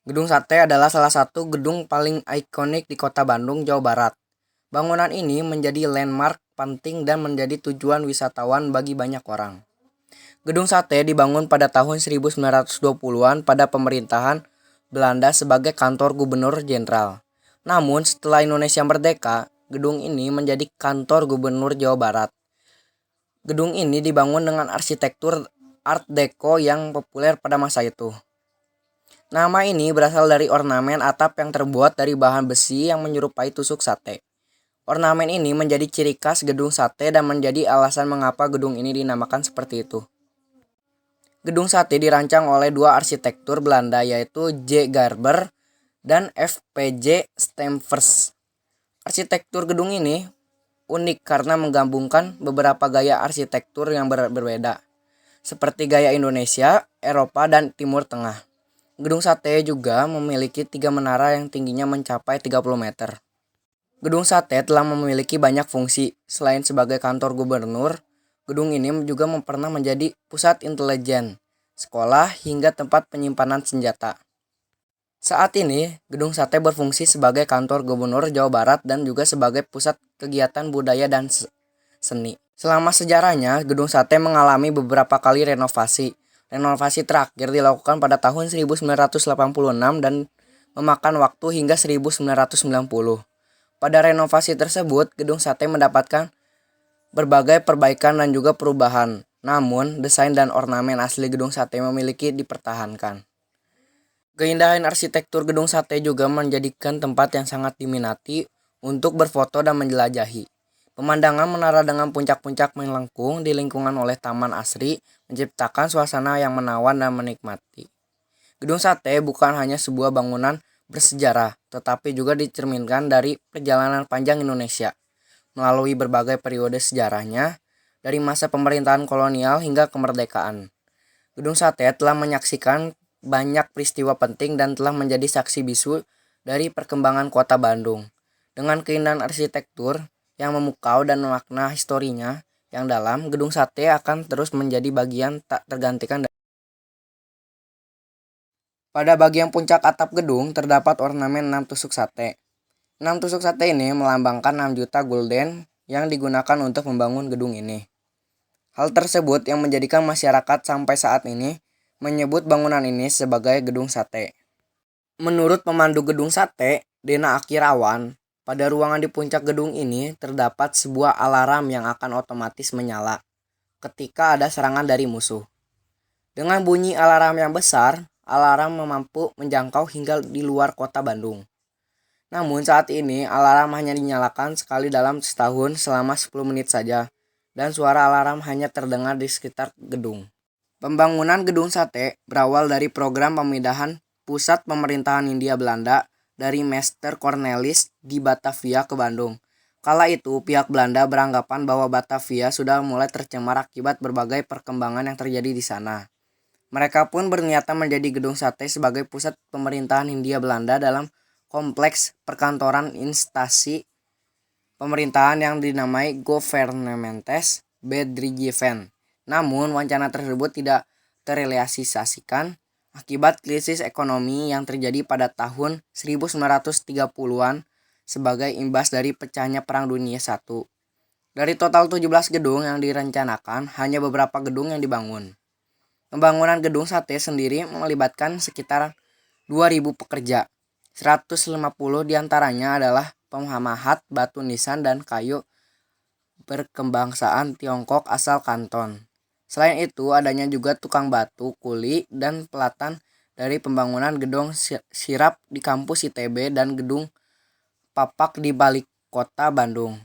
Gedung Sate adalah salah satu gedung paling ikonik di Kota Bandung, Jawa Barat. Bangunan ini menjadi landmark penting dan menjadi tujuan wisatawan bagi banyak orang. Gedung Sate dibangun pada tahun 1920-an pada pemerintahan Belanda sebagai kantor gubernur jenderal. Namun setelah Indonesia merdeka, gedung ini menjadi kantor gubernur Jawa Barat. Gedung ini dibangun dengan arsitektur Art Deco yang populer pada masa itu. Nama ini berasal dari ornamen atap yang terbuat dari bahan besi yang menyerupai tusuk sate. Ornamen ini menjadi ciri khas gedung sate dan menjadi alasan mengapa gedung ini dinamakan seperti itu. Gedung sate dirancang oleh dua arsitektur Belanda yaitu J. Garber dan F.P.J. Stemvers. Arsitektur gedung ini unik karena menggabungkan beberapa gaya arsitektur yang berbeda, seperti gaya Indonesia, Eropa, dan Timur Tengah. Gedung Sate juga memiliki 3 menara yang tingginya mencapai 30 meter. Gedung Sate telah memiliki banyak fungsi. Selain sebagai kantor gubernur, gedung ini juga pernah menjadi pusat intelijen, sekolah, hingga tempat penyimpanan senjata. Saat ini, Gedung Sate berfungsi sebagai kantor gubernur Jawa Barat dan juga sebagai pusat kegiatan budaya dan seni. Selama sejarahnya, Gedung Sate mengalami beberapa kali renovasi. Renovasi terakhir dilakukan pada tahun 1986 dan memakan waktu hingga 1990. Pada renovasi tersebut, Gedung Sate mendapatkan berbagai perbaikan dan juga perubahan. Namun, desain dan ornamen asli Gedung Sate memiliki dipertahankan. Keindahan arsitektur Gedung Sate juga menjadikan tempat yang sangat diminati untuk berfoto dan menjelajahi. Pemandangan menara dengan puncak-puncak melengkung di lingkungan oleh taman asri menciptakan suasana yang menawan dan menikmati. Gedung Sate bukan hanya sebuah bangunan bersejarah, tetapi juga dicerminkan dari perjalanan panjang Indonesia melalui berbagai periode sejarahnya, dari masa pemerintahan kolonial hingga kemerdekaan. Gedung Sate telah menyaksikan banyak peristiwa penting dan telah menjadi saksi bisu dari perkembangan Kota Bandung. Dengan keindahan arsitektur yang memukau dan makna historinya yang dalam, Gedung Sate akan terus menjadi bagian tak tergantikan. Pada bagian puncak atap gedung terdapat ornamen 6 tusuk sate. 6 tusuk sate ini melambangkan 6 juta gulden yang digunakan untuk membangun gedung ini. Hal tersebut yang menjadikan masyarakat sampai saat ini menyebut bangunan ini sebagai Gedung Sate. Menurut pemandu Gedung Sate, Dena Akirawan, pada ruangan di puncak gedung ini terdapat sebuah alarm yang akan otomatis menyala ketika ada serangan dari musuh. Dengan bunyi alarm yang besar, alarm mampu menjangkau hingga di luar kota Bandung. Namun saat ini alarm hanya dinyalakan sekali dalam setahun selama 10 menit saja, dan suara alarm hanya terdengar di sekitar gedung. Pembangunan Gedung Sate berawal dari program pemindahan pusat pemerintahan Hindia Belanda dari Meester Cornelis di Batavia ke Bandung. Kala itu, pihak Belanda beranggapan bahwa Batavia sudah mulai tercemar akibat berbagai perkembangan yang terjadi di sana. Mereka pun berniatan menjadi Gedung Sate sebagai pusat pemerintahan Hindia Belanda dalam kompleks perkantoran instansi pemerintahan yang dinamai Gouvernementes Bedrijven. Namun, wacana tersebut tidak terrealisasikan akibat krisis ekonomi yang terjadi pada tahun 1930-an sebagai imbas dari pecahnya Perang Dunia I. Dari total 17 gedung yang direncanakan, hanya beberapa gedung yang dibangun. Pembangunan Gedung Sate sendiri melibatkan sekitar 2.000 pekerja. 150 diantaranya adalah pemahat batu nisan dan kayu berkebangsaan Tiongkok asal Kanton. Selain itu, adanya juga tukang batu, kuli, dan pelatan dari pembangunan gedung sirap di kampus ITB dan gedung papak di balik kota Bandung.